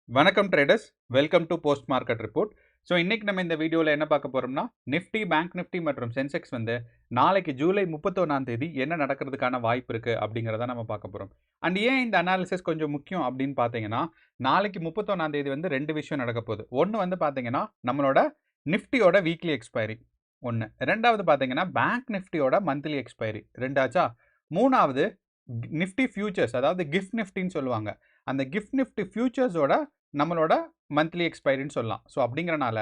வணக்கம் traders, welcome to post market report. So இன்னைக்கு நம்ம இந்த வீடியோவில் என்ன பார்க்க போறோம்னா, நிஃப்டி, பேங்க் நிஃப்டி மற்றும் சென்செக்ஸ் வந்து நாளைக்கு ஜூலை 31ஆம் தேதி என்ன நடக்கிறதுக்கான வாய்ப்பு இருக்கு அப்படிங்கிறத நம்ம பார்க்க போறோம். அண்ட் ஏன் இந்த அனாலிசிஸ் கொஞ்சம் முக்கியம் அப்படின்னு பார்த்தீங்கன்னா, நாளைக்கு 31ஆம் தேதி வந்து ரெண்டு விஷயம் நடக்க போகுது. ஒன்று வந்து பார்த்தீங்கன்னா நம்மளோட நிஃப்டியோட வீக்லி எக்ஸ்பைரி ஒன்று, ரெண்டாவது பார்த்தீங்கன்னா பேங்க் நிஃப்டியோட மந்த்லி எக்ஸ்பைரி ரெண்டாச்சா, மூணாவது நிஃப்டி ஃபியூச்சர்ஸ், அதாவது கிஃப்ட் நிஃப்டின்னு சொல்லுவாங்க, அந்த கிஃப்ட் நிஃப்டி ஃபியூச்சர்ஸோட நம்மளோட மந்த்லி எக்ஸ்பைரின்னு சொல்லலாம். ஸோ அப்படிங்கிறனால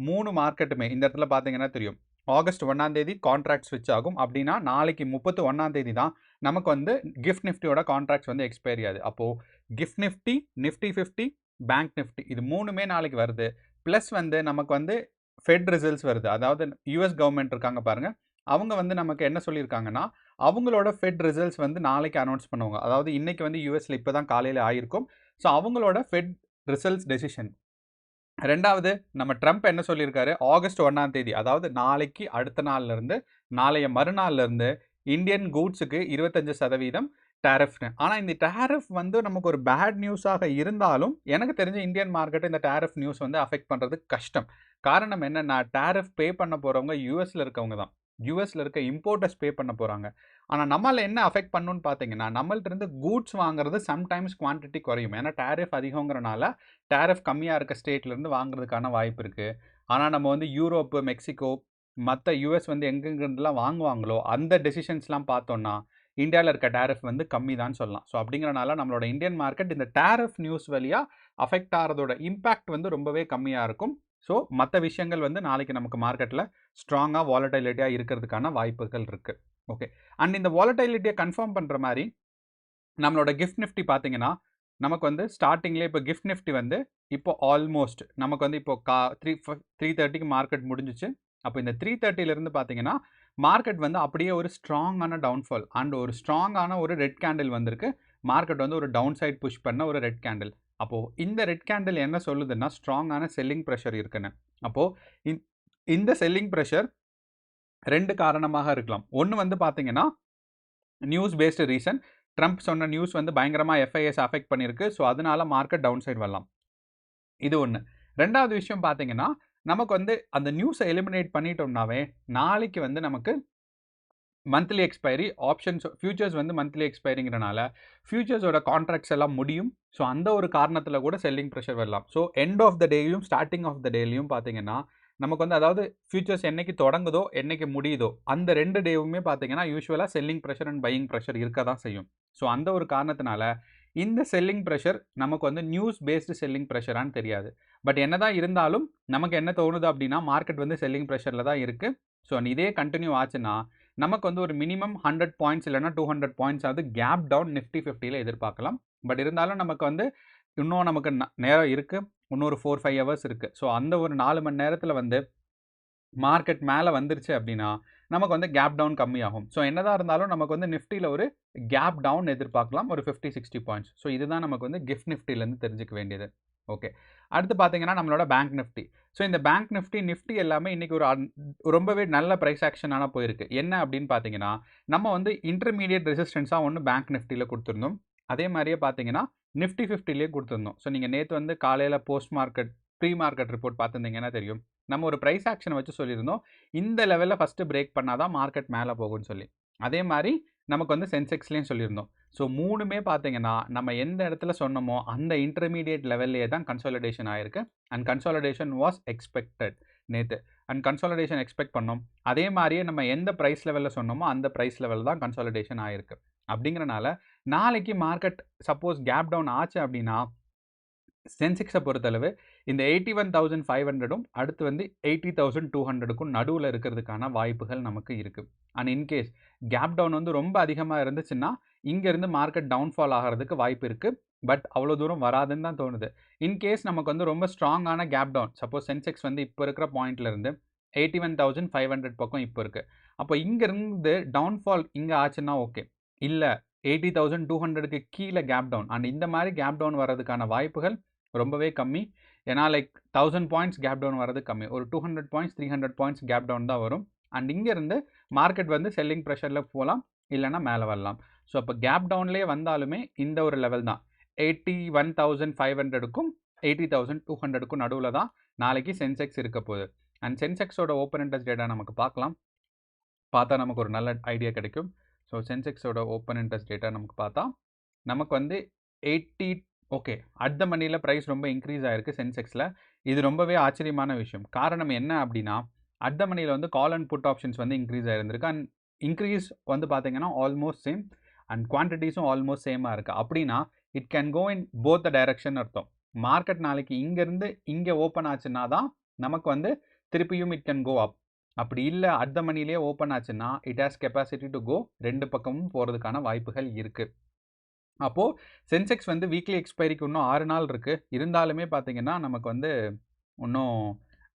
மூணு மார்க்கெட்டுமே இந்த இடத்துல பார்த்தீங்கன்னா தெரியும், ஆகஸ்ட் 1ஆம் தேதி கான்ட்ராக்ட் ஸ்விட்ச் ஆகும். அப்படின்னா நாளைக்கு 31ஆம் தேதி தான் நமக்கு வந்து கிஃப்ட் நிஃப்டியோட கான்ட்ராக்ட்ஸ் வந்து எக்ஸ்பைரி ஆகுது. அப்போது gift Nifty, Nifty 50, bank Nifty இது மூணுமே நாளைக்கு வருது. ப்ளஸ் வந்து நமக்கு வந்து ஃபெட் ரிசல்ட்ஸ் வருது. அதாவது யூஎஸ் கவர்மெண்ட் இருக்காங்க பாருங்கள், அவங்க வந்து நமக்கு என்ன சொல்லியிருக்காங்கன்னா, அவங்களோட ஃபெட் ரிசல்ட்ஸ் வந்து நாளைக்கு அனௌன்ஸ் பண்ணுவாங்க. அதாவது இன்னைக்கு வந்து யூஎஸ்ல இப்போ தான் காலையில் ஆயிருக்கும். ஸோ அவங்களோட ஃபெட் ரிசல்ட்ஸ் டெசிஷன். ரெண்டாவது நம்ம ட்ரம்ப் என்ன சொல்லியிருக்காரு, ஆகஸ்ட் 1ஆம் தேதி, அதாவது நாளைக்கு அடுத்த நாள்ல இருந்து நாளைய மறுநாள்ல இருந்து இந்தியன் கூட்ஸுக்கு 25% டேரிஃப்னு. ஆனால் இந்த டேரிஃப் வந்து நமக்கு ஒரு பேட் நியூஸாக இருந்தாலும் எனக்கு தெரிஞ்ச இந்தியன் மார்க்கெட் இந்த டேரிஃப் நியூஸ் வந்து அஃபெக்ட் பண்ணுறது கஷ்டம். காரணம் என்னன்னா, டேரிஃப் பே பண்ண போகிறவங்க யூஎஸ்ல இருக்கவங்க தான், யூஎஸ்ல இருக்க இம்போர்ட்டர்ஸ் பே பண்ண போகிறாங்க. ஆனால் நம்மள என்ன அஃபெக்ட் பண்ணுன்னு பார்த்தீங்கன்னா, நம்மள்ட்ட இருந்து கூட்ஸ் வாங்குறது சம்டைம்ஸ் குவான்டிட்டி குறையும். ஏன்னா டேரிஃப் அதிகங்கிறனால டேரிஃப் கம்மியாக இருக்க ஸ்டேட்லேருந்து வாங்குறதுக்கான வாய்ப்பு இருக்குது. ஆனால் நம்ம வந்து யூரோப்பு, மெக்சிகோ, மற்ற யூஎஸ் வந்து எங்கெங்கெல்லாம் வாங்குவாங்களோ அந்த டெசிஷன்ஸ்லாம் பார்த்தோன்னா இந்தியாவில் இருக்க டேரிஃப் வந்து கம்மி தான் சொல்லலாம். ஸோ அப்படிங்கிறனால நம்மளோட இந்தியன் மார்க்கெட் இந்த டேரிஃப் நியூஸ் வழியாக அஃபெக்ட் ஆகிறதோட இம்பேக்ட் வந்து ரொம்பவே கம்மியாக இருக்கும். ஸோ மற்ற விஷயங்கள் வந்து நாளைக்கு நமக்கு மார்க்கெட்டில் ஸ்ட்ராங்காக வாலடைலிட்டியாக இருக்கிறதுக்கான வாய்ப்புகள் இருக்குது. ஓகே, அண்ட் இந்த வாலடைலிட்டியை கன்ஃபார்ம் பண்ணுற மாதிரி நம்மளோட கிஃப்ட் நிஃப்டி பார்த்தீங்கன்னா, நமக்கு வந்து ஸ்டார்டிங்லேயே இப்போ கிஃப்ட் நிஃப்டி வந்து இப்போ ஆல்மோஸ்ட் நமக்கு வந்து இப்போ 3:30க்கு மார்க்கெட் முடிஞ்சிச்சு. அப்போ இந்த 3:30லேருந்து பார்த்தீங்கன்னா மார்க்கெட் வந்து அப்படியே ஒரு ஸ்ட்ராங்கான டவுன்ஃபால் அண்ட் ஒரு ஸ்ட்ராங்கான ஒரு ரெட் கேண்டில் வந்திருக்கு. மார்க்கெட் வந்து ஒரு டவுன் சைட் புஷ் பண்ண ஒரு ரெட் கேண்டில். அப்போது இந்த ரெட் கேண்டில் என்ன சொல்லுதுன்னா, ஸ்ட்ராங்கான செல்லிங் ப்ரெஷர் இருக்குன்னு. அப்போது இந்த செல்லிங் ப்ரெஷர் ரெண்டு காரணமாக இருக்கலாம். ஒன்று வந்து பார்த்தீங்கன்னா நியூஸ் பேஸ்டு ரீசன், ட்ரம்ப் சொன்ன நியூஸ் வந்து பயங்கரமாக எஃப்ஐஎஸ் அஃபெக்ட் பண்ணியிருக்கு. ஸோ அதனால மார்க்கெட் டவுன் சைட் வரலாம், இது ஒன்று. ரெண்டாவது விஷயம் பார்த்தீங்கன்னா, நமக்கு வந்து அந்த நியூஸை எலிமினேட் பண்ணிட்டோம்னாவே நாளைக்கு வந்து நமக்கு மந்த்லி எக்ஸ்பைரி ஆப்ஷன்ஸ் ஃபியூச்சர்ஸ் வந்து மந்த்லி எக்ஸ்பைரிங்கிறனால ஃபியூச்சர்ஸோட கான்ட்ராக்ட்ஸ் எல்லாம் முடியும். ஸோ அந்த ஒரு காரணத்தில் கூட செல்லிங் ப்ரெஷர் வரலாம். ஸோ எண்ட் ஆஃப் த டேலையும் ஸ்டார்டிங் ஆஃப் த டேலையும் பார்த்தீங்கன்னா நமக்கு வந்து, அதாவது ஃபியூச்சர்ஸ் என்னைக்கு தொடங்குதோ என்னைக்கு முடியுதோ அந்த ரெண்டு டேவுமே பார்த்தீங்கன்னா யூஸ்வலாக selling pressure and buying pressure இருக்க தான் செய்யும். ஸோ அந்த ஒரு காரணத்தினால இந்த செல்லிங் ப்ரெஷர் நமக்கு வந்து நியூஸ் பேஸ்டு செல்லிங் ப்ரெஷரான்னு தெரியாது. பட் என்னதான் இருந்தாலும் நமக்கு என்ன தோணுது அப்படின்னா, மார்க்கெட் வந்து செல்லிங் ப்ரெஷரில் தான் இருக்குது. ஸோ இதே கண்டினியூ ஆச்சுன்னா நமக்கு வந்து ஒரு மினிமம் 100 பாயிண்ட்ஸ் இல்லைனா 200 பாயிண்ட்ஸ் ஆகுது கேப் டவுன் நிஃப்டி 50ல் எதிர்பார்க்கலாம். பட் இருந்தாலும் நமக்கு வந்து இன்னும் நமக்கு நேரம் இருக்குது, இன்னொரு 4-5 ஹவர்ஸ் இருக்குது. ஸோ அந்த ஒரு 4 மணி நேரத்தில் வந்து மார்க்கெட் மேலே வந்துருச்சு அப்படின்னா நமக்கு வந்து கேப் டவுன் கம்மியாகும். ஸோ என்னதான் இருந்தாலும் நமக்கு வந்து நிஃப்டியில் ஒரு கேப் டவுன் எதிர்பார்க்கலாம், ஒரு 50-60 பாயிண்ட்ஸ். ஸோ இதுதான் நமக்கு வந்து கிஃப்ட் நிஃப்டிலேருந்து தெரிஞ்சுக்க வேண்டியது. ஓகே, அடுத்து பார்த்தீங்கன்னா நம்மளோட பேங்க் நிஃப்டி. ஸோ இந்த பேங்க் நிஃப்டி எல்லாமே இன்றைக்கி ஒரு ரொம்பவே நல்ல ப்ரைஸ் ஆக்ஷனான போயிருக்கு. என்ன அப்படின்னு பார்த்தீங்கன்னா, நம்ம வந்து இன்டர்மீடியட் ரெசிஸ்டன்ஸாக ஒன்று பேங்க் நிஃப்டியில் கொடுத்துருந்தோம், அதே மாதிரியே பார்த்தீங்கன்னா நிஃப்டி 50லேயே கொடுத்துருந்தோம். ஸோ நீங்கள் நேற்று வந்து காலையில் post market pre market report பார்த்துருந்தீங்கன்னா தெரியும், நம்ம ஒரு ப்ரைஸ் ஆக்ஷனை வச்சு சொல்லியிருந்தோம், இந்த லெவலில் ஃபஸ்ட்டு பிரேக் பண்ணால் தான் மார்க்கெட் மேலே போகும்னு சொல்லி. அதே மாதிரி நமக்கு வந்து சென்செக்ஸ்லேயும் சொல்லியிருந்தோம். ஸோ மூணுமே பார்த்தீங்கன்னா நம்ம எந்த இடத்துல சொன்னோமோ அந்த இன்டர்மீடியட் லெவல்லே தான் கன்சாலிடேஷன் ஆயிருக்கு. அண்ட் கன்சாலிடேஷன் வாஸ் எக்ஸ்பெக்டட் நேற்று. அண்ட் கன்சாலிடேஷன் எக்ஸ்பெக்ட் பண்ணோம். அதே மாதிரியே நம்ம எந்த ப்ரைஸ் லெவலில் சொன்னோமோ அந்த ப்ரைஸ் லெவல் தான் கன்சாலிடேஷன் ஆயிருக்கு. அப்படிங்கிறனால நாளைக்கு மார்க்கெட் சப்போஸ் கேப் டவுன் ஆச்சு அப்படின்னா சென்செக்ஸை பொறுத்தளவு இந்த 81,500ம் அடுத்து வந்து 80,200க்கும் நடுவில் இருக்கிறதுக்கான வாய்ப்புகள் நமக்கு இருக்குது. அண்ட் இன்கேஸ் கேப் டவுன் வந்து ரொம்ப அதிகமாக இருந்துச்சுன்னா இங்கேருந்து மார்க்கெட் டவுன்ஃபால் ஆகிறதுக்கு வாய்ப்பு இருக்குது. பட் அவ்வளோ தூரம் வராதுன்னு தான் தோணுது. இன்கேஸ் நமக்கு வந்து ரொம்ப ஸ்ட்ராங்கான கேப் டவுன், சப்போஸ் சென்செக்ஸ் வந்து இப்போ இருக்கிற பாயிண்ட்லேருந்து 81,500 பக்கம் இப்போ இருக்குது, அப்போ இங்கேருந்து டவுன்ஃபால் இங்கே ஆச்சுன்னா ஓகே. இல்லை 80,200க்கு கீழே கேப் டவுன், அண்ட் இந்த மாதிரி கேப் டவுன் வர்றதுக்கான வாய்ப்புகள் ரொம்பவே கம்மி. ஏன்னா லைக் 1000 பாயிண்ட்ஸ் கேப் டவுன் வரது கம்மி, ஒரு 200 பாயிண்ட்ஸ் 300 பாயிண்ட்ஸ் கேப் டவுன் தான் வரும். அண்ட் இங்கேருந்து மார்க்கெட் வந்து செல்லிங் ப்ரெஷரில் போகலாம், இல்லைனா மேலே வரலாம். ஸோ அப்போ கேப் டவுன்லேயே வந்தாலுமே இந்த ஒரு லெவல் தான் 81,500க்கும் 80,200க்கும் நடுவில் தான் நாளைக்கு சென்செக்ஸ் இருக்க போகுது. அண்ட் சென்செக்ஸோட ஓப்பன் இன்ட்ரெஸ்ட் டேட்டா நமக்கு பார்க்கலாம். பார்த்தா நமக்கு ஒரு நல்ல ஐடியா கிடைக்கும். ஸோ சென்செக்ஸோட ஓப்பன் இன்ட்ரெஸ்ட் டேட்டா நமக்கு பார்த்தா நமக்கு வந்து 80 ஓகே அட் த மணியில் ப்ரைஸ் ரொம்ப இன்க்ரீஸ் ஆகிருக்கு சென்செக்ஸில். இது ரொம்பவே ஆச்சரியமான விஷயம். காரணம் என்ன அப்படின்னா அட் த மணியில் வந்து கால் அண்ட் புட் ஆப்ஷன்ஸ் வந்து இன்க்ரீஸ் ஆகிருந்திருக்கு. அண்ட் இன்க்ரீஸ் வந்து பார்த்தீங்கன்னா ஆல்மோஸ்ட் சேம் அண்ட் குவான்டிட்டிஸும் ஆல்மோஸ்ட் சேமாக இருக்குது. அப்படின்னா it can go in both the direction அர்த்தம். மார்க்கெட் நாளைக்கு இங்கேருந்து இங்கே ஓப்பன் ஆச்சுன்னா தான் நமக்கு வந்து திருப்பியும் இட் கேன் கோ அப். அப்படி இல்லை அட் த மணிலேயே ஓப்பன் ஆச்சுன்னா it has capacity to go, ரெண்டு பக்கமும் போகிறதுக்கான வாய்ப்புகள் இருக்குது. அப்போது சென்செக்ஸ் வந்து வீக்லி எக்ஸ்பைரிக்கு இன்னும் 6 நாள் இருக்குது. இருந்தாலுமே பார்த்தீங்கன்னா நமக்கு வந்து இன்னும்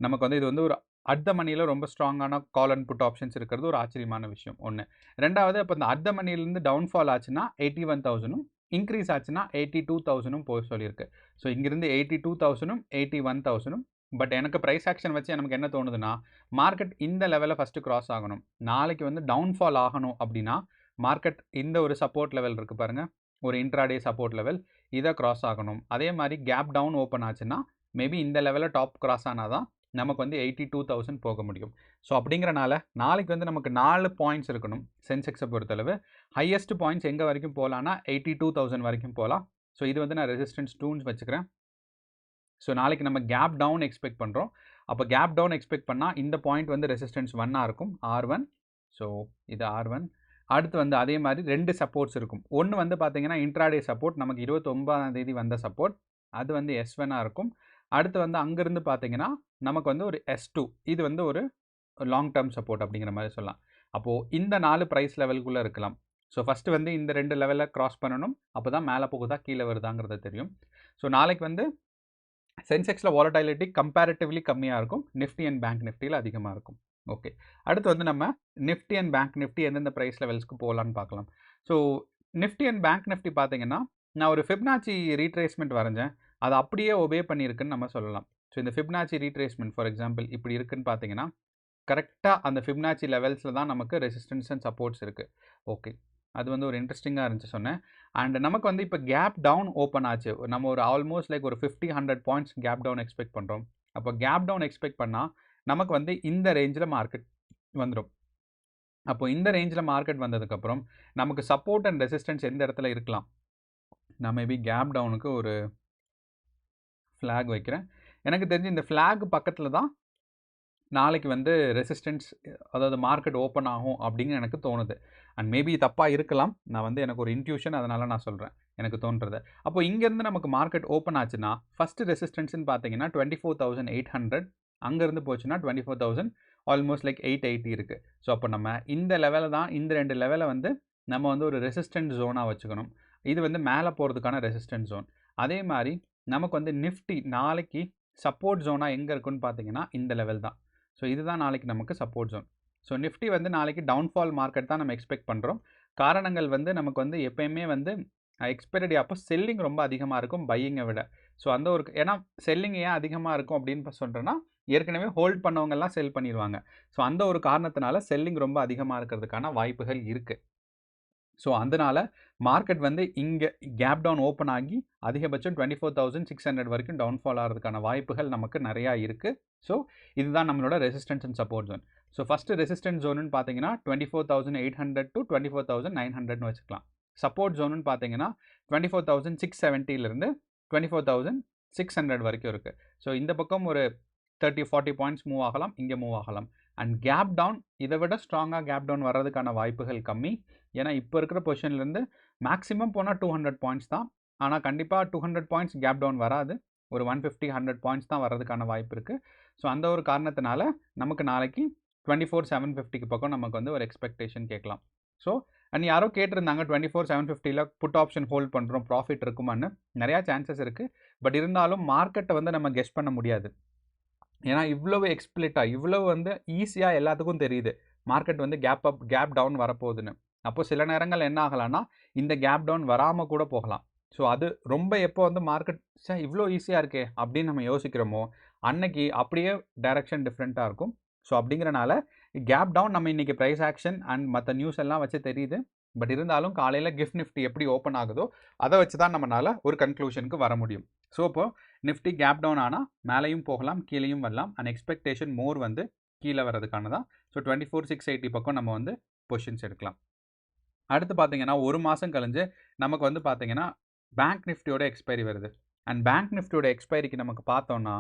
நமக்கு வந்து இது வந்து ஒரு அட் த மணியில் ரொம்ப ஸ்ட்ராங்கான கால் அண்ட் புட் ஆப்ஷன்ஸ் இருக்கிறது ஒரு ஆச்சரியமான விஷயம் ஒன்று. ரெண்டாவது, இப்போ இந்த அட் த மணிலேருந்து டவுன்ஃபால் ஆச்சுன்னா 81,000ம், இன்க்ரீஸ் ஆச்சுன்னா 82,000ம் போக சொல்லியிருக்கு. ஸோ இங்கிருந்து 82,000ம் 81,000ம். பட் எனக்கு ப்ரைஸ் ஆக்ஷன் வச்சு நமக்கு என்ன தோணுதுன்னா மார்க்கெட் இந்த லெவலில் ஃபஸ்ட்டு கிராஸ் ஆகணும். நாளைக்கு வந்து டவுன்ஃபால் ஆகணும் அப்படின்னா மார்க்கெட் இந்த ஒரு சப்போர்ட் லெவல் இருக்குது பாருங்கள், ஒரு இன்ட்ராடே சப்போர்ட் லெவல், இதை கிராஸ் ஆகணும். அதே மாதிரி கேப் டவுன் ஓப்பன் ஆச்சுன்னா மேபி இந்த லெவலில் டாப் கிராஸ் ஆனால் தான் நமக்கு வந்து 82,000 போக முடியும். ஸோ அப்படிங்கிறனால நாளைக்கு வந்து நமக்கு 4 பாயிண்ட்ஸ் இருக்கணும் சென்செக்ஸை பொறுத்தளவு. ஹையஸ்ட் பாயிண்ட்ஸ் எங்கே வரைக்கும் போகலான்னா 82,000 வரைக்கும் போகலாம். ஸோ இது வந்து நான் ரெசிஸ்டன்ஸ் 2ன்னு வச்சுக்கிறேன். ஸோ நாளைக்கு நம்ம கேப் டவுன் எக்ஸ்பெக்ட் பண்ணுறோம். அப்போ கேப் டவுன் எக்ஸ்பெக்ட் பண்ணால் இந்த பாயிண்ட் வந்து ரெசிஸ்டன்ஸ் 1ஆக இருக்கும், R1. ஸோ இது R1. அடுத்து வந்து அதே மாதிரி 2 சப்போர்ட்ஸ் இருக்கும். ஒன்று வந்து பார்த்தீங்கன்னா இன்ட்ராடே சப்போர்ட், நமக்கு 29ஆம் தேதி வந்த சப்போர்ட், அது வந்து S1ஆக இருக்கும். அடுத்து வந்து அங்கேருந்து பார்த்தீங்கன்னா நமக்கு வந்து ஒரு S2, இது வந்து ஒரு லாங் டேர்ம் சப்போர்ட் அப்படிங்கிற மாதிரி சொல்லலாம். அப்போது இந்த 4 ப்ரைஸ் லெவலுக்குள்ளே இருக்கலாம். ஸோ ஃபஸ்ட்டு வந்து இந்த 2 லெவலில் க்ராஸ் பண்ணணும். அப்போ தான் மேலே போகுதா கீழே வருதாங்கிறது தெரியும். ஸோ நாளைக்கு வந்து சென்செக்ஸில் வாலடைலிட்டி கம்பேரிட்டிவ்லி கம்மியாக இருக்கும், நிஃப்டி அண்ட் பேங்க் நிஃப்டியில் அதிகமாக இருக்கும். ஓகே, அடுத்து வந்து நம்ம நிஃப்டி அண்ட் பேங்க் நிஃப்டி எந்தெந்த ப்ரைஸ் லெவல்ஸ்க்கு போகலான்னு பார்க்கலாம். So Nifty and bank Nifty பார்த்தீங்கன்னா நான் ஒரு ஃபிப்னாச்சி ரீட்ரேஸ்மெண்ட் வரைஞ்சேன், அது அப்படியே ஒபே பண்ணியிருக்குன்னு நம்ம சொல்லலாம். ஸோ இந்த ஃபிப்னாச்சி ரீட்ரேஸ்மெண்ட் ஃபார் எக்ஸாம்பிள் இப்படி இருக்குன்னு பார்த்தீங்கன்னா கரெக்டாக அந்த ஃபிப்னாச்சி லெவல்ஸில் தான் நமக்கு ரெசிஸ்டன்ஸ் அண்ட் சப்போர்ட்ஸ் இருக்குது. ஓகே, அது வந்து ஒரு இன்ட்ரெஸ்டிங்காக இருந்துச்சு சொன்னேன். அண்ட் நமக்கு வந்து இப்போ கேப் டவுன் ஓப்பன் ஆச்சு. நம்ம ஒரு ஆல்மோஸ்ட் லைக் ஒரு 50-100 பாயிண்ட்ஸ் கேப் டவுன் எக்ஸ்பெக்ட் பண்ணுறோம். அப்போ கேப் டவுன் எக்ஸ்பெக்ட் பண்ணால் நமக்கு வந்து இந்த ரேஞ்சில் மார்க்கெட் வந்துடும். அப்போ இந்த ரேஞ்சில் மார்க்கெட் வந்ததுக்கப்புறம் நமக்கு சப்போர்ட் அண்ட் ரெசிஸ்டன்ஸ் எந்த இடத்துல இருக்கலாம். நான் மேபி கேப் டவுனுக்கு ஒரு ஃப்ளாக் வைக்கிறேன். எனக்கு தெரிஞ்சு இந்த ஃப்ளாக் பக்கத்தில் தான் நாளைக்கு வந்து ரெசிஸ்டன்ஸ், அதாவது மார்க்கெட் ஓப்பன் ஆகும் அப்படின்னு எனக்கு தோணுது. அண்ட் மேபி தப்பாக இருக்கலாம், நான் வந்து எனக்கு ஒரு இன்ட்யூஷன், அதனால் நான் சொல்கிறேன் எனக்கு தோன்றது. அப்போ இங்கேருந்து நமக்கு மார்க்கெட் ஓப்பன் ஆச்சுன்னா ஃபஸ்ட்டு ரெசிஸ்டன்ஸ்னு பார்த்தீங்கன்னா 24,800, அங்கேருந்து போச்சுன்னா 24,000, ஆல்மோஸ்ட் லைக் 880 இருக்குது. ஸோ அப்போ நம்ம இந்த லெவலில் தான், இந்த 2 லெவலை வந்து நம்ம வந்து ஒரு ரெசிஸ்டன்ட் ஜோனாக வச்சுக்கணும். இது வந்து மேலே போகிறதுக்கான ரெசிஸ்டன்ட் ஜோன். அதே மாதிரி நமக்கு வந்து நிஃப்டி நாளைக்கு சப்போர்ட் ஜோனாக எங்கே இருக்குன்னு பார்த்தீங்கன்னா இந்த லெவல் தான். ஸோ இதுதான் நாளைக்கு நமக்கு சப்போர்ட் ஜோன். ஸோ நிஃப்டி வந்து நாளைக்கு டவுன்ஃபால் மார்க்கெட் தான் நம்ம எக்ஸ்பெக்ட் பண்ணுறோம். காரணங்கள் வந்து நமக்கு வந்து எப்போயுமே வந்து எக்ஸ்பைரி அப்போ செல்லிங் ரொம்ப அதிகமாக இருக்கும் பையிங்கை விட. ஸோ அந்த ஒரு, ஏன்னா செல்லிங் ஏன் அதிகமாக இருக்கும் அப்படின்னு சொல்கிறேன்னா ஏற்கனவே ஹோல்ட் பண்ணவங்கெல்லாம் செல் பண்ணிடுவாங்க. ஸோ அந்த ஒரு காரணத்தினால செல்லிங் ரொம்ப அதிகமாக இருக்கிறதுக்கான வாய்ப்புகள் இருக்குது. ஸோ அதனால் மார்க்கெட் வந்து இங்கே கேப் டவுன் ஓப்பன் ஆகி அதிகபட்சம் 24,600 வரைக்கும் டவுன்ஃபால் ஆகிறதுக்கான வாய்ப்புகள் நமக்கு நிறையா இருக்குது. ஸோ இதுதான் நம்மளோட resistance and support zone. So first resistance ஜோனுன்னு பார்த்தீங்கன்னா 24,800 to 24,900ன்னு வச்சுக்கலாம். சப்போர்ட் ஜோனுன்னு பார்த்தீங்கன்னா 24,670லேருந்து 24,600 வரைக்கும் இருக்குது. ஸோ இந்த பக்கம் ஒரு 30-40 பாயிண்ட்ஸ் மூவ் ஆகலாம், இங்கே மூவ் ஆகலாம். அண்ட் கேப் டவுன் இதை விட ஸ்ட்ராங்காக கேப் டவுன் வர்றதுக்கான வாய்ப்புகள் கம்மி. ஏன்னா இப்போ இருக்கிற பொசிஷன்லேருந்து மேக்ஸிமம் போனால் 200 பாயிண்ட்ஸ் தான். ஆனால் கண்டிப்பாக 200 பாயிண்ட்ஸ் கேப் டவுன் வராது, ஒரு 150-100 பாயிண்ட்ஸ் தான் வர்றதுக்கான வாய்ப்பு இருக்குது. ஸோ அந்த ஒரு காரணத்தினால நமக்கு நாளைக்கு 24,750க்கு பக்கம் நமக்கு வந்து ஒரு எக்ஸ்பெக்டேஷன் கேட்கலாம். ஸோ அண்ட் யாரோ கேட்டிருந்தாங்க 24,750ல் புட் ஆப்ஷன் ஹோல்ட் பண்ணுறோம், ப்ராஃபிட் இருக்குமான்னு. நிறையா சான்சஸ் இருக்குது. பட் இருந்தாலும் மார்க்கெட்டை வந்து நம்ம கெஸ் பண்ண முடியாது. ஏன்னா இவ்வளவு எக்ஸ்பிளிட்டாக, இவ்வளவு வந்து ஈஸியாக எல்லாத்துக்கும் தெரியுது மார்க்கெட் வந்து கேப் அப் கேப் டவுன் வரப்போகுதுன்னு. அப்போது சில நேரங்கள் என்ன ஆகலாம்னா இந்த கேப் டவுன் வராமல் கூட போகலாம். ஸோ அது ரொம்ப எப்போ வந்து மார்க்கெட் இவ்வளோ ஈஸியாக இருக்கே அப்படின்னு நம்ம யோசிக்கிறோமோ அன்னைக்கு அப்படியே டைரக்ஷன் டிஃப்ரெண்ட்டாக இருக்கும். ஸோ அப்படிங்கிறனால கேப் டவுன் நம்ம இன்றைக்கி ப்ரைஸ் ஆக்ஷன் அண்ட் மற்ற நியூஸ் எல்லாம் வச்சு தெரியுது. பட் இருந்தாலும் காலையில் கிஃப்ட் நிஃப்டி எப்படி ஓப்பன் ஆகுதோ அதை வச்சு தான் நம்மளால் ஒரு கன்க்ளூஷனுக்கு வர முடியும். ஸோ இப்போது நிஃப்டி கேப் டவுன் ஆனால் மேலேயும் போகலாம் கீழேயும் வரலாம். அண்ட் எக்ஸ்பெக்டேஷன் மோர் வந்து கீழே வரதுக்கான தான். ஸோ 24,680 பக்கம் நம்ம வந்து பொசிஷன்ஸ் எடுக்கலாம். அடுத்து பார்த்தீங்கன்னா ஒரு மாதம் கழிஞ்சு நமக்கு வந்து பார்த்தீங்கன்னா பேங்க் நிஃப்டியோட எக்ஸ்பைரி வருது. அண்ட் பேங்க் நிஃப்டியோட எக்ஸ்பைரிக்கு நமக்கு பார்த்தோன்னா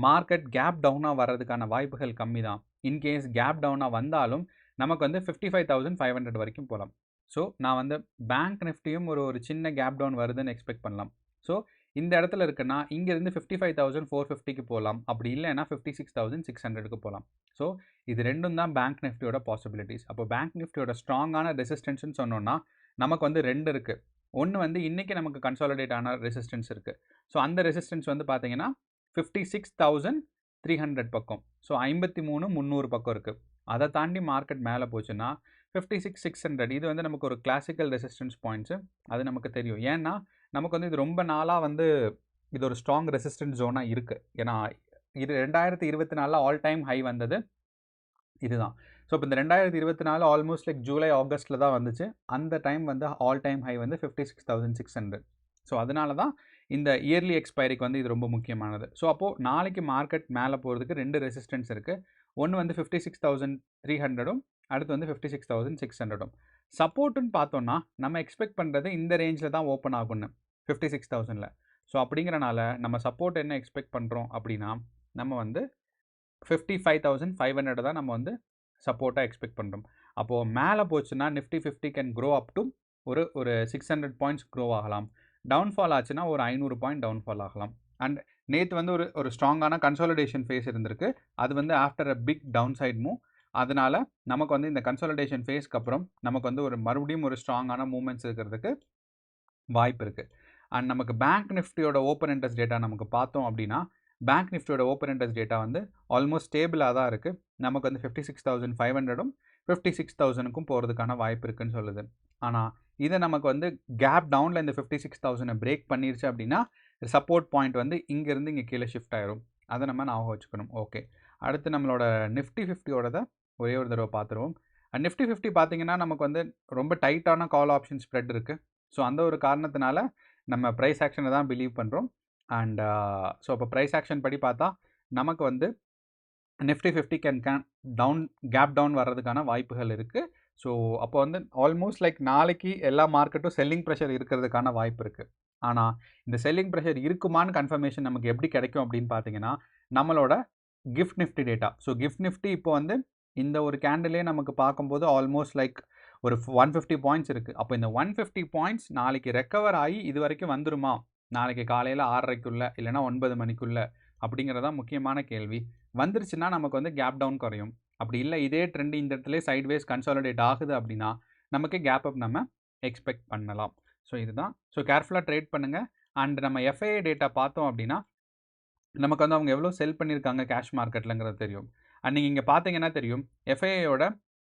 மார்க்கெட் கேப் டவுனாக வர்றதுக்கான வாய்ப்புகள் கம்மி தான். இன்கேஸ் கேப் டவுனாக வந்தாலும் நமக்கு வந்து 55,500 வரைக்கும் போகலாம். ஸோ நான் வந்து பேங்க் நிஃப்டியும் ஒரு சின்ன கேப் டவுன் வருதுன்னு எக்ஸ்பெக்ட் பண்ணலாம். ஸோ இந்த இடத்துல இருக்குன்னா இங்கேருந்து 55,450க்கு போகலாம். அப்படி இல்லைன்னா 56,600க்கு போகலாம். ஸோ இது ரெண்டும் தான் பேங்க் நிஃப்டியோட பாசிபிலிட்டிஸ். அப்போ பேங்க் நிஃப்டியோட ஸ்ட்ராங்கான ரெசிஸ்டன்ஸ்னு சொன்னோன்னா நமக்கு வந்து 2 இருக்குது. ஒன்று வந்து இன்றைக்கி நமக்கு கன்சாலிடேட் ஆன ரெசிஸ்டன்ஸ் இருக்குது. ஸோ அந்த ரெசிஸ்டன்ஸ் வந்து பார்த்தீங்கன்னா 56,300 பக்கம். ஸோ 53,300 பக்கம் இருக்குது. அதை தாண்டி மார்க்கெட் மேலே போச்சுன்னா 56,600 இது வந்து நமக்கு ஒரு கிளாசிக்கல் ரெசிஸ்டன்ஸ் பாயிண்ட்ஸு. அது நமக்கு தெரியும். ஏன்னா நமக்கு வந்து இது ரொம்ப நாளாக வந்து இது ஒரு ஸ்ட்ராங் ரெசிஸ்டன்ஸ் ஜோனாக இருக்குது. ஏன்னா இது 2024 ஆல் டைம் ஹை வந்தது இதுதான். ஸோ இப்போ இந்த 2024 ஆல்மோஸ்ட் லைக் ஜூலை ஆகஸ்ட்டில் தான் வந்துச்சு. அந்த டைம் வந்து ஆல் டைம் ஹை வந்து 56,600. ஸோ அதனால தான் இந்த இயர்லி எக்ஸ்பைரிக்கு வந்து இது ரொம்ப முக்கியமானது. ஸோ அப்போது நாளைக்கு மார்க்கெட் மேலே போகிறதுக்கு 2 ரெசிஸ்டன்ஸ் இருக்குது. ஒன்று வந்து 56,300ம் அடுத்து வந்து 56,600ம். சப்போர்ட்டுன்னு பார்த்தோன்னா நம்ம எக்ஸ்பெக்ட் பண்ணுறது இந்த ரேஞ்சில் தான் ஓப்பன் ஆகும்னு 56,000ல். ஸோ அப்படிங்கிறனால நம்ம சப்போர்ட் என்ன எக்ஸ்பெக்ட் பண்ணுறோம் அப்படின்னா நம்ம வந்து 55,500 தான் நம்ம வந்து சப்போர்ட்டாக எக்ஸ்பெக்ட் பண்ணுறோம். அப்போது மேலே போச்சுன்னா Nifty 50 can grow up to ஒரு 600 பாயிண்ட்ஸ் க்ரோ ஆகலாம். டவுன்ஃபால் ஆச்சுன்னா ஒரு 500 பாயிண்ட் டவுன்ஃபால் ஆகலாம். அண்ட் நேற்று வந்து ஒரு ஸ்ட்ராங்கான கன்சாலிடேஷன் ஃபேஸ் இருந்திருக்கு. அது வந்து after a big downside move. அதனால் நமக்கு வந்து இந்த கன்சாலிடேஷன் ஃபேஸ்க்கு அப்புறம் நமக்கு வந்து மறுபடியும் ஒரு ஸ்ட்ராங்கான மூவ்மெண்ட்ஸ் இருக்கிறதுக்கு வாய்ப்பு இருக்குது. அண்ட் நமக்கு பேங்க் நிஃப்டியோட ஓப்பன் இன்ட்ரெஸ்ட் டேட்டா நமக்கு பார்த்தோம் அப்படின்னா பேங்க் நிஃப்டியோட ஓப்பன் இன்ட்ரெஸ்ட் டேட்டா வந்து ஆல்மோஸ்ட் ஸ்டேபிளாக தான் இருக்குது. நமக்கு வந்து 56,500ம் 56,000க்கும் போகிறதுக்கான வாய்ப்பு இருக்குன்னு சொல்லுது. ஆனால் இதை நமக்கு வந்து கேப் டவுனில் இந்த 56,000 பிரேக் பண்ணிருச்சு அப்படின்னா சப்போர்ட் பாயிண்ட் வந்து இங்கேருந்து இங்கே கீழே ஷிஃப்ட் ஆயிரும். அதை நம்ம ஞாபகம் வச்சுக்கணும். ஓகே, அடுத்து நம்மளோட நிஃப்டி 50யோட ஒரே ஒரு தடவை பார்த்துருவோம். நிஃப்டி 50 பார்த்தீங்கன்னா நமக்கு வந்து ரொம்ப டைட்டான கால் ஆப்ஷன் ஸ்ப்ரெட் இருக்குது. ஸோ அந்த ஒரு காரணத்தினால நம்ம ப்ரைஸ் ஆக்ஷனை தான் பிலீவ் பண்ணுறோம். அண்ட் ஸோ அப்போ ப்ரைஸ் ஆக்ஷன் படி பார்த்தா நமக்கு வந்து நிஃப்டி 50 கேன் கேப் டவுன் வர்றதுக்கான வாய்ப்புகள் இருக்குது. ஸோ அப்போ வந்து ஆல்மோஸ்ட் லைக் நாளைக்கு எல்லா மார்க்கெட்டும் செல்லிங் ப்ரெஷர் இருக்கிறதுக்கான வாய்ப்பு இருக்குது. ஆனால் இந்த செல்லிங் ப்ரெஷர் இருக்குமான்னு கன்ஃபர்மேஷன் நமக்கு எப்படி கிடைக்கும் அப்படின்னு பார்த்தீங்கன்னா நம்மளோட gift Nifty data. So gift Nifty இப்போ வந்து இந்த ஒரு கேண்டிலே நமக்கு பார்க்கும்போது ஆல்மோஸ்ட் லைக் ஒரு 150 பாயிண்ட்ஸ் இருக்குது. அப்போ இந்த 150 பாயிண்ட்ஸ் நாளைக்கு ரெக்கவர் ஆகி இது வரைக்கும் வந்துருமா நாளைக்கு காலையில் 6:30க்குள்ளே இல்லைனா 9 மணிக்குள்ளே அப்படிங்கிறதான் முக்கியமான கேள்வி. வந்துருச்சுன்னா நமக்கு வந்து கேப் டவுன் குறையும். அப்படி இல்லை இதே ட்ரெண்ட் இந்த இடத்துல சைட்வேஸ் கன்சாலிடேட் ஆகுது அப்படின்னா நமக்கு கேப் அப் நம்ம எக்ஸ்பெக்ட் பண்ணலாம். ஸோ இதுதான். ஸோ கேர்ஃபுல்லாக ட்ரேட் பண்ணுங்கள். அண்ட் நம்ம எஃப்ஐஏ டேட்டா பார்த்தோம் அப்படின்னா நமக்கு வந்து அவங்க எவ்வளோ செல் பண்ணியிருக்காங்க கேஷ் மார்க்கெட்லங்கிறது தெரியும். அண்ட் நீங்கள் இங்கே பார்த்தீங்கன்னா தெரியும் எஃப்ஐஏயோட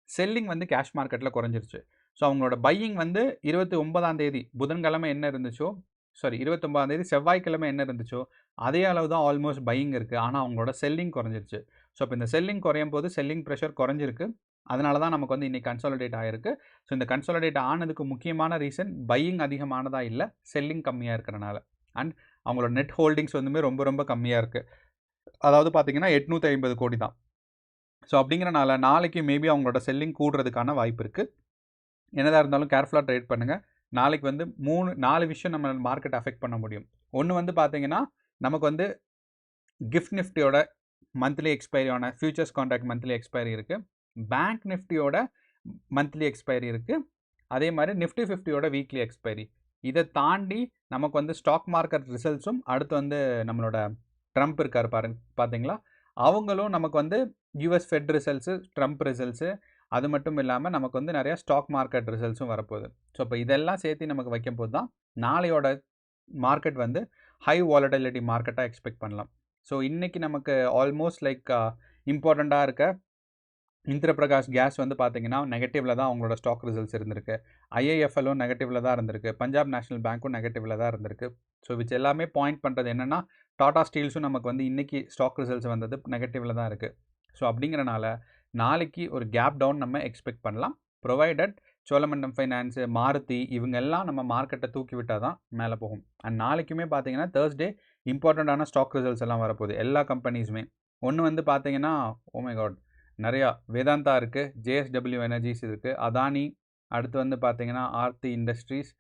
செல்லிங் வந்து கேஷ் மார்க்கெட்டில் குறைஞ்சிருச்சு. ஸோ அவங்களோட பையிங் வந்து 29ஆம் தேதி புதன்கிழமை என்ன இருந்துச்சோ 29ஆம் தேதி செவ்வாய்க்கிழமை என்ன இருந்துச்சோ அதே அளவு தான் ஆல்மோஸ்ட் பையிங் இருக்குது. ஆனால் அவங்களோட செல்லிங் குறைஞ்சிருச்சு. ஸோ இப்போ இந்த செல்லிங் குறையும் போது செல்லிங் ப்ரெஷர் குறைஞ்சிருக்கு. அதனால தான் நமக்கு வந்து இன்றைக்கி கன்சாலிடேட் ஆகிருக்கு. ஸோ இந்த கன்சாலிடேட் ஆனதுக்கு முக்கியமான ரீசன் பையிங் அதிகமானதாக இல்லை, செல்லிங் கம்மியாக இருக்கிறனால. அண்ட் அவங்களோட நெட் ஹோல்டிங்ஸ் வந்துமே ரொம்ப ரொம்ப கம்மியாக இருக்குது. அதாவது பார்த்தீங்கன்னா 850 கோடி தான். ஸோ அப்படிங்கிறனால நாளைக்கு மேபி அவங்களோட செல்லிங் கூடுறதுக்கான வாய்ப்பு இருக்குது. என்னதாக இருந்தாலும் கேர்ஃபுல்லாக ட்ரேட் பண்ணுங்கள். நாளைக்கு வந்து 4 விஷயம் நம்ம மார்க்கெட் அஃபெக்ட் பண்ண முடியும். ஒன்று வந்து பார்த்தீங்கன்னா நமக்கு வந்து கிஃப்ட் நிஃப்டியோட மந்த்லி எக்ஸ்பைரியான ஃபியூச்சர்ஸ் கான்ட்ராக்ட் மந்த்லி எக்ஸ்பைரி இருக்குது. பேங்க் நிஃப்டியோட மந்த்லி எக்ஸ்பைரி இருக்குது. அதே மாதிரி நிஃப்டி 50யோட வீக்லி எக்ஸ்பைரி. இதை தாண்டி நமக்கு வந்து ஸ்டாக் மார்க்கெட் ரிசல்ட்ஸும் அடுத்து வந்து நம்மளோட ட்ரம்ப் இருக்கார் பார்த்தீங்களா, அவங்களும் நமக்கு வந்து US fed results, Trump results, அது மட்டும் இல்லாமல் நமக்கு வந்து நிறையா ஸ்டாக் மார்க்கெட் ரிசல்ட்ஸும் வரப்போகுது. ஸோ இப்போ இதெல்லாம் சேர்த்து நமக்கு வைக்கும்போது தான் நாளையோட மார்க்கெட் வந்து ஹை வாலட்டிலிட்டி மார்க்கெட்டாக எக்ஸ்பெக்ட் பண்ணலாம். ஸோ இன்றைக்கி நமக்கு ஆல்மோஸ்ட் லைக் இம்பார்ட்டண்ட்டாக இருக்க இந்திரபிரகாஷ் கேஸ் வந்து பார்த்தீங்கன்னா நெகட்டிவில் தான் அவங்களோட ஸ்டாக் ரிசல்ட்ஸ் இருந்திருக்கு. ஐஏஎஃப்எல்லும் நெகட்டிவில் தான் இருந்திருக்கு. பஞ்சாப் நேஷனல் பேங்க்கும் நெகட்டிவில் தான் இருந்திருக்கு. ஸோ விச் எல்லாமே பாயிண்ட் பண்ணுறது என்னென்னா டாடா ஸ்டீல்ஸும் நமக்கு வந்து இன்றைக்கி ஸ்டாக் ரிசல்ட்ஸ் வந்தது நெகட்டிவில் தான் இருக்குது. ஸோ அப்படிங்கிறனால நாளைக்கு ஒரு கேப் டவுன் நம்ம எக்ஸ்பெக்ட் பண்ணலாம். ப்ரொவைடட் சோழமண்டலம் ஃபைனான்ஸு, மாருதி இவங்க எல்லாம் நம்ம மார்க்கெட்டை தூக்கி விட்டால் தான் மேலே போகும். அண்ட் நாளைக்குமே பார்த்தீங்கன்னா தேர்ஸ்டே இம்பார்ட்டண்ட்டான ஸ்டாக் ரிசல்ட்ஸ் எல்லாம் வரப்போகுது எல்லா கம்பெனிஸுமே. ஒன்று வந்து பார்த்தீங்கன்னா ஓ மை காட் நிறையா வேதாந்தா இருக்குது, ஜேஎஸ்டபிள்யூ எனர்ஜிஸ் இருக்குது, அதானி, அடுத்து வந்து பார்த்தீங்கன்னா Aarti Industries,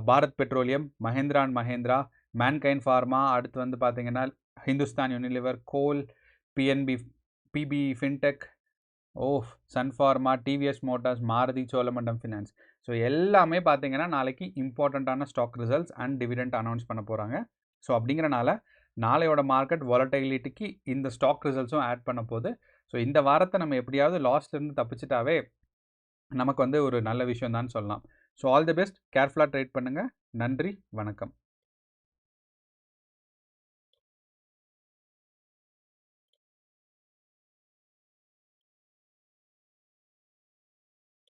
Bharat Petroleum, Mahindra and Mahindra, Mankind Pharma, அடுத்து வந்து பார்த்தீங்கன்னா Hindustan Unilever, Coal, PNB, PB Fintech, Sun Pharma, TVS Motors, Maruti, Cholamandalam Finance. So எல்லாமே பார்த்தீங்கன்னா நாளைக்கு இம்பார்ட்டண்ட்டான stock results and dividend announce பண்ண போகிறாங்க. ஸோ அப்படிங்கிறனால நாளையோட மார்க்கெட் வாலடைலிட்டிக்கு இந்த ஸ்டாக் ரிசல்ட்ஸும் ஆட் பண்ண போகுது. ஸோ இந்த வாரத்தை நம்ம எப்படியாவது லாஸ்ட்லேருந்து தப்பிச்சிட்டாவே நமக்கு வந்து ஒரு நல்ல விஷயம் தான் சொல்லலாம். ஸோ ஆல் தி பெஸ்ட், கேர்ஃபுல்லாக ட்ரேட் பண்ணுங்கள். நன்றி, வணக்கம்.